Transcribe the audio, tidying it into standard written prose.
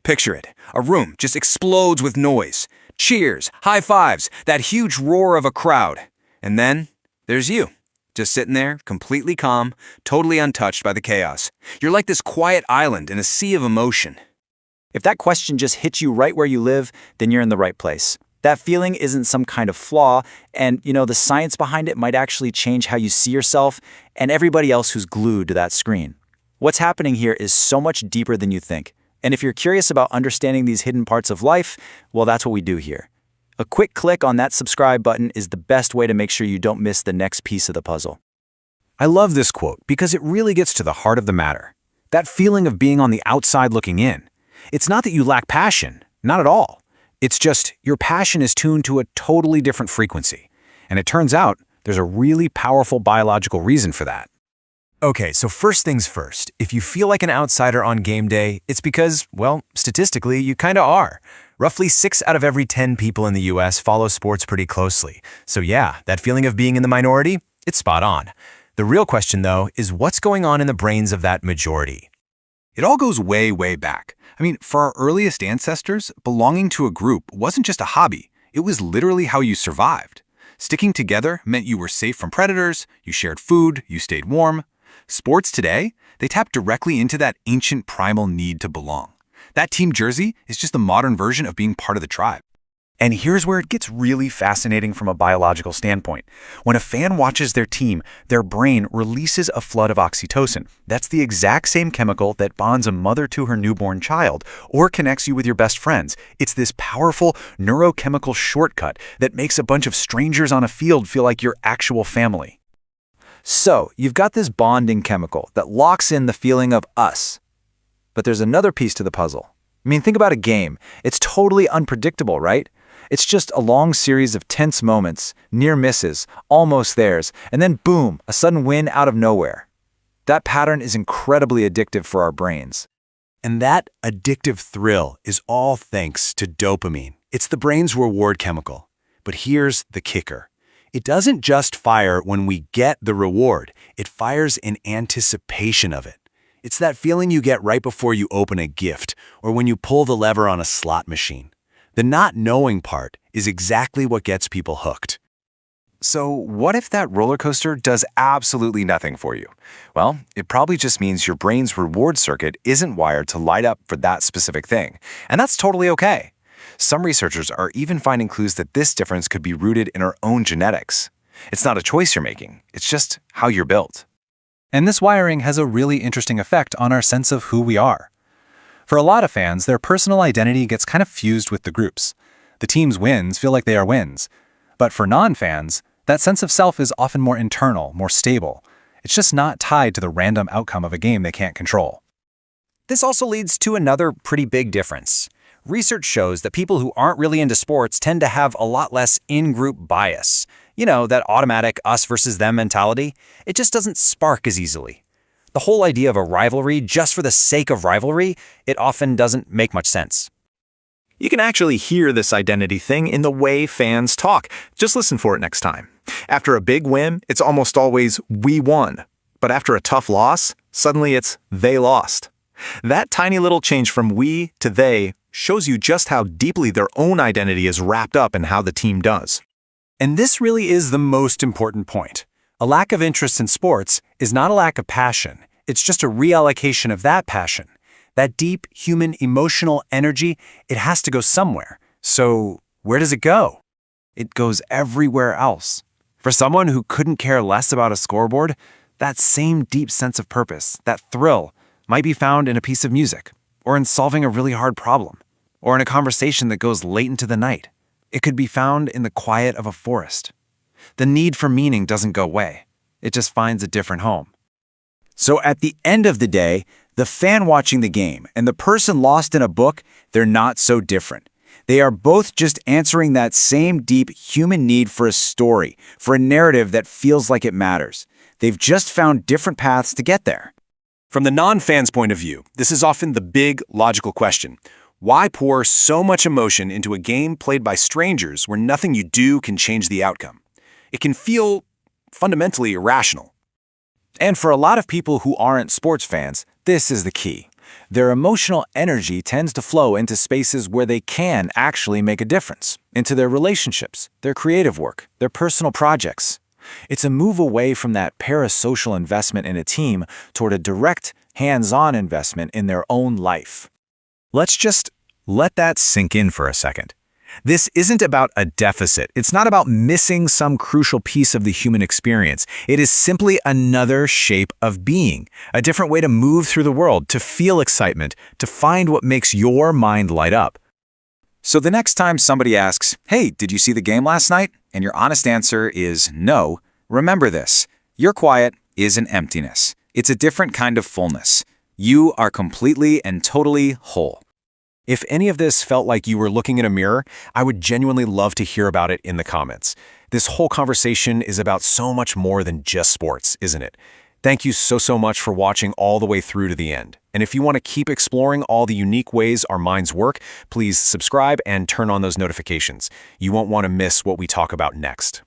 Picture it. A room just explodes with noise. Cheers, high fives, that huge roar of a crowd. And then there's you, just sitting there, completely calm, totally untouched by the chaos. You're like this quiet island in a sea of emotion. If that question just hits you right where you live, then you're in the right place. That feeling isn't some kind of flaw, and the science behind it might actually change how you see yourself and everybody else who's glued to that screen. What's happening here is so much deeper than you think. And if you're curious about understanding these hidden parts of life, well, that's what we do here. A quick click on that subscribe button is the best way to make sure you don't miss the next piece of the puzzle. I love this quote because it really gets to the heart of the matter. That feeling of being on the outside looking in. It's not that you lack passion, not at all. It's just your passion is tuned to a totally different frequency. And it turns out there's a really powerful biological reason for that. Okay, so first things first, if you feel like an outsider on game day, it's because, well, statistically, you kinda are. Roughly 6 out of every 10 people in the US follow sports pretty closely. So yeah, that feeling of being in the minority, it's spot on. The real question, though, is what's going on in the brains of that majority? It all goes way, way back. For our earliest ancestors, belonging to a group wasn't just a hobby. It was literally how you survived. Sticking together meant you were safe from predators, you shared food, you stayed warm. Sports today, they tap directly into that ancient primal need to belong. That team jersey is just the modern version of being part of the tribe. And here's where it gets really fascinating from a biological standpoint. When a fan watches their team, their brain releases a flood of oxytocin. That's the exact same chemical that bonds a mother to her newborn child or connects you with your best friends. It's this powerful neurochemical shortcut that makes a bunch of strangers on a field feel like your actual family. So, you've got this bonding chemical that locks in the feeling of us. But there's another piece to the puzzle. Think about a game. It's totally unpredictable, right? It's just a long series of tense moments, near misses, almost theirs, and then boom, a sudden win out of nowhere. That pattern is incredibly addictive for our brains. And that addictive thrill is all thanks to dopamine. It's the brain's reward chemical. But here's the kicker. It doesn't just fire when we get the reward. It fires in anticipation of it. It's that feeling you get right before you open a gift or when you pull the lever on a slot machine. The not knowing part is exactly what gets people hooked. So what if that roller coaster does absolutely nothing for you? Well, it probably just means your brain's reward circuit isn't wired to light up for that specific thing. And that's totally okay. Some researchers are even finding clues that this difference could be rooted in our own genetics. It's not a choice you're making, it's just how you're built. And this wiring has a really interesting effect on our sense of who we are. For a lot of fans, their personal identity gets kind of fused with the group's. The team's wins feel like they are wins. But for non-fans, that sense of self is often more internal, more stable. It's just not tied to the random outcome of a game they can't control. This also leads to another pretty big difference. Research shows that people who aren't really into sports tend to have a lot less in-group bias. That automatic us versus them mentality. It just doesn't spark as easily. The whole idea of a rivalry just for the sake of rivalry, it often doesn't make much sense. You can actually hear this identity thing in the way fans talk. Just listen for it next time. After a big win, it's almost always we won. But after a tough loss, suddenly it's they lost. That tiny little change from we to they shows you just how deeply their own identity is wrapped up in how the team does. And this really is the most important point. A lack of interest in sports is not a lack of passion. It's just a reallocation of that passion. That deep human emotional energy, it has to go somewhere. So where does it go? It goes everywhere else. For someone who couldn't care less about a scoreboard, that same deep sense of purpose, that thrill, might be found in a piece of music, or in solving a really hard problem, or in a conversation that goes late into the night. It could be found in the quiet of a forest. The need for meaning doesn't go away. It just finds a different home. So at the end of the day, the fan watching the game and the person lost in a book, they're not so different. They are both just answering that same deep human need for a story, for a narrative that feels like it matters. They've just found different paths to get there. From the non-fan's point of view, this is often the big, logical question. Why pour so much emotion into a game played by strangers where nothing you do can change the outcome? It can feel fundamentally irrational. And for a lot of people who aren't sports fans, this is the key. Their emotional energy tends to flow into spaces where they can actually make a difference, into their relationships, their creative work, their personal projects. It's a move away from that parasocial investment in a team toward a direct, hands-on investment in their own life. Let's just let that sink in for a second. This isn't about a deficit. It's not about missing some crucial piece of the human experience. It is simply another shape of being, a different way to move through the world, to feel excitement, to find what makes your mind light up. So the next time somebody asks, "Hey, did you see the game last night?" and your honest answer is no, remember this. Your quiet is an emptiness. It's a different kind of fullness. You are completely and totally whole. If any of this felt like you were looking in a mirror, I would genuinely love to hear about it in the comments. This whole conversation is about so much more than just sports, isn't it? Thank you so much for watching all the way through to the end. And if you want to keep exploring all the unique ways our minds work, please subscribe and turn on those notifications. You won't want to miss what we talk about next.